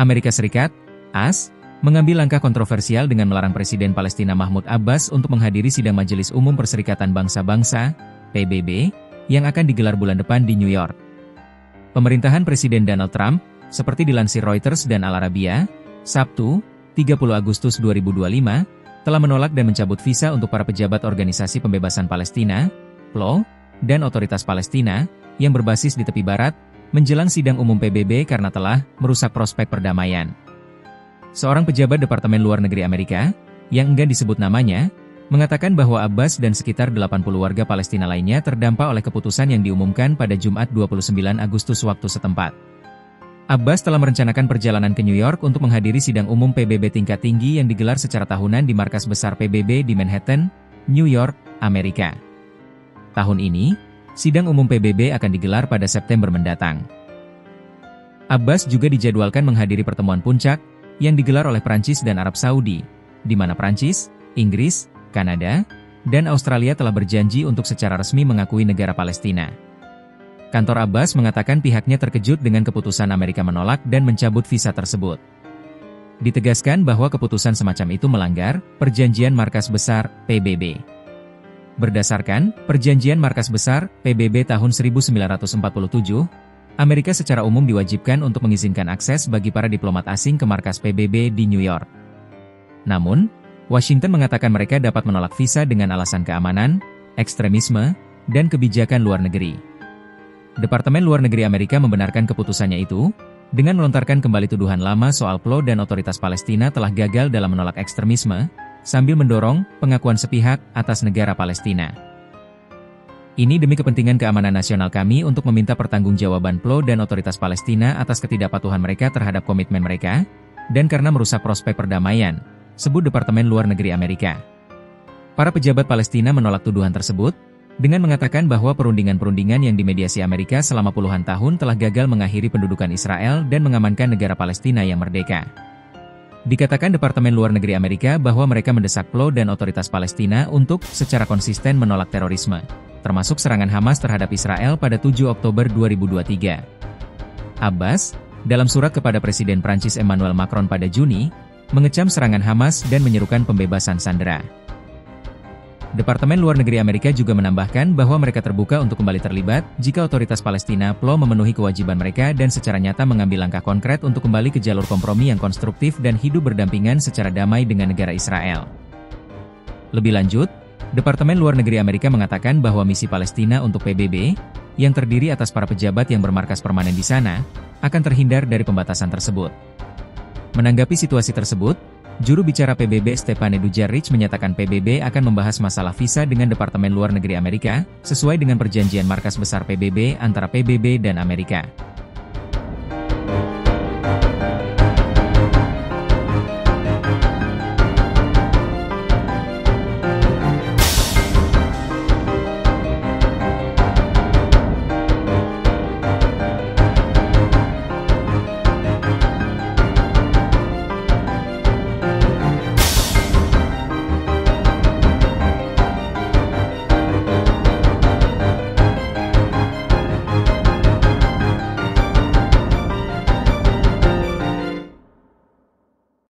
Amerika Serikat, AS, mengambil langkah kontroversial dengan melarang Presiden Palestina Mahmud Abbas untuk menghadiri sidang Majelis Umum Perserikatan Bangsa-Bangsa, PBB, yang akan digelar bulan depan di New York. Pemerintahan Presiden Donald Trump, seperti dilansir Reuters dan Al Arabiya, Sabtu, 30 Agustus 2025, telah menolak dan mencabut visa untuk para pejabat Organisasi Pembebasan Palestina, PLO, dan Otoritas Palestina, yang berbasis di tepi barat, menjelang sidang umum PBB karena telah merusak prospek perdamaian. Seorang pejabat Departemen Luar Negeri Amerika, yang enggan disebut namanya, mengatakan bahwa Abbas dan sekitar 80 warga Palestina lainnya terdampak oleh keputusan yang diumumkan pada Jumat 29 Agustus waktu setempat. Abbas telah merencanakan perjalanan ke New York untuk menghadiri sidang umum PBB tingkat tinggi yang digelar secara tahunan di markas besar PBB di Manhattan, New York, Amerika. Tahun ini, sidang umum PBB akan digelar pada September mendatang. Abbas juga dijadwalkan menghadiri pertemuan puncak yang digelar oleh Prancis dan Arab Saudi, di mana Prancis, Inggris, Kanada, dan Australia telah berjanji untuk secara resmi mengakui negara Palestina. Kantor Abbas mengatakan pihaknya terkejut dengan keputusan Amerika menolak dan mencabut visa tersebut. Ditegaskan bahwa keputusan semacam itu melanggar Perjanjian Markas Besar, PBB. Berdasarkan Perjanjian Markas Besar, PBB tahun 1947, Amerika secara umum diwajibkan untuk mengizinkan akses bagi para diplomat asing ke markas PBB di New York. Namun, Washington mengatakan mereka dapat menolak visa dengan alasan keamanan, ekstremisme, dan kebijakan luar negeri. Departemen Luar Negeri Amerika membenarkan keputusannya itu, dengan melontarkan kembali tuduhan lama soal PLO dan Otoritas Palestina telah gagal dalam menolak ekstremisme, sambil mendorong pengakuan sepihak atas negara Palestina. Ini demi kepentingan keamanan nasional kami untuk meminta pertanggungjawaban PLO dan Otoritas Palestina atas ketidakpatuhan mereka terhadap komitmen mereka, dan karena merusak prospek perdamaian, sebut Departemen Luar Negeri Amerika. Para pejabat Palestina menolak tuduhan tersebut, dengan mengatakan bahwa perundingan-perundingan yang dimediasi Amerika selama puluhan tahun telah gagal mengakhiri pendudukan Israel dan mengamankan negara Palestina yang merdeka. Dikatakan Departemen Luar Negeri Amerika bahwa mereka mendesak PLO dan Otoritas Palestina untuk secara konsisten menolak terorisme, termasuk serangan Hamas terhadap Israel pada 7 Oktober 2023. Abbas, dalam surat kepada Presiden Prancis Emmanuel Macron pada Juni, mengecam serangan Hamas dan menyerukan pembebasan sandera. Departemen Luar Negeri Amerika juga menambahkan bahwa mereka terbuka untuk kembali terlibat jika Otoritas Palestina PLO memenuhi kewajiban mereka dan secara nyata mengambil langkah konkret untuk kembali ke jalur kompromi yang konstruktif dan hidup berdampingan secara damai dengan negara Israel. Lebih lanjut, Departemen Luar Negeri Amerika mengatakan bahwa misi Palestina untuk PBB, yang terdiri atas para pejabat yang bermarkas permanen di sana, akan terhindar dari pembatasan tersebut. Menanggapi situasi tersebut, juru bicara PBB Stéphane Dujarric menyatakan PBB akan membahas masalah visa dengan Departemen Luar Negeri Amerika, sesuai dengan perjanjian markas besar PBB antara PBB dan Amerika.